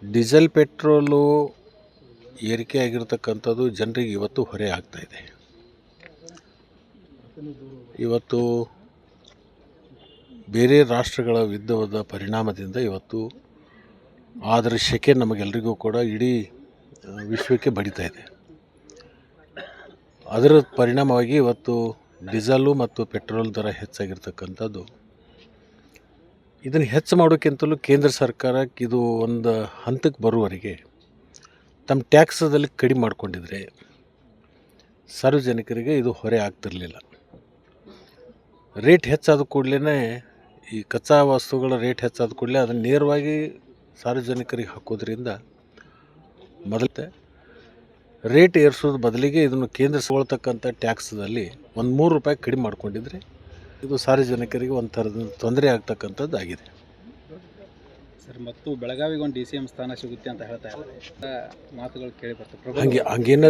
Diesel petrol ಏರಿಕೆ ಆಗಿರತಕ್ಕಂಥದ್ದು ಜನರಿಗೆ ಇವತ್ತು ಹೊರೆ ಆಗ್ತಾಯಿದೆ. ಇವತ್ತು ಬೇರೆ ರಾಷ್ಟ್ರಗಳ ಯುದ್ಧದ ಪರಿಣಾಮದಿಂದ ಇವತ್ತು ಅದರ ಶೆಕೆ ನಮಗೆಲ್ಲರಿಗೂ ಕೂಡ ಇಡೀ ವಿಶ್ವಕ್ಕೆ ಬಡಿತಾ ಇದೆ. ಅದರ ಪರಿಣಾಮವಾಗಿ ಇವತ್ತು ಡೀಸೆಲು ಮತ್ತು ಪೆಟ್ರೋಲ್ ದರ ಹೆಚ್ಚಾಗಿರ್ತಕ್ಕಂಥದ್ದು. ಇದನ್ನು ಹೆಚ್ಚು ಮಾಡೋಕ್ಕಿಂತಲೂ ಕೇಂದ್ರ ಸರ್ಕಾರಕ್ಕೆ ಇದು ಒಂದು ಹಂತಕ್ಕೆ ಬರುವವರೆಗೆ ತಮ್ಮ ಟ್ಯಾಕ್ಸದಲ್ಲಿ ಕಡಿಮೆ ಮಾಡಿಕೊಂಡಿದ್ರೆ ಸಾರ್ವಜನಿಕರಿಗೆ ಇದು ಹೊರೆ ಆಗ್ತಿರಲಿಲ್ಲ. ರೇಟ್ ಹೆಚ್ಚಾದ ಕೂಡಲೇ ಈ ಕಚ್ಚಾ ವಸ್ತುಗಳ ರೇಟ್ ಹೆಚ್ಚಾದ ಕೂಡಲೇ ಅದನ್ನು ನೇರವಾಗಿ ಸಾರ್ವಜನಿಕರಿಗೆ ಹಾಕೋದ್ರಿಂದ ಮೊದಲೇ ರೇಟ್ ಏರಿಸೋದು ಬದಲಿಗೆ ಇದನ್ನು ಕೇಂದ್ರ ತಗೊಳ್ತಕ್ಕಂಥ ಟ್ಯಾಕ್ಸದಲ್ಲಿ ಒಂದು ₹3 ಕಡಿಮೆ ಮಾಡ್ಕೊಂಡಿದ್ರೆ ಇದು ಸಾರ್ವಜನಿಕರಿಗೆ ಒಂದು ಥರದ ತೊಂದರೆ ಆಗ್ತಕ್ಕಂಥದ್ದು ಆಗಿದೆ. ಸರ್, ಮತ್ತು ಬೆಳಗಾವಿಗೆ ಒಂದು DCM ಸ್ಥಾನ ಸಿಗುತ್ತೆ ಅಂತ ಹೇಳ್ತಾ ಇದ್ದಾರೆ, ಮಾತುಗಳು ಕೇಳಿ ಬರ್ತವೆ. ಹಂಗೇನಾದ್ರೆ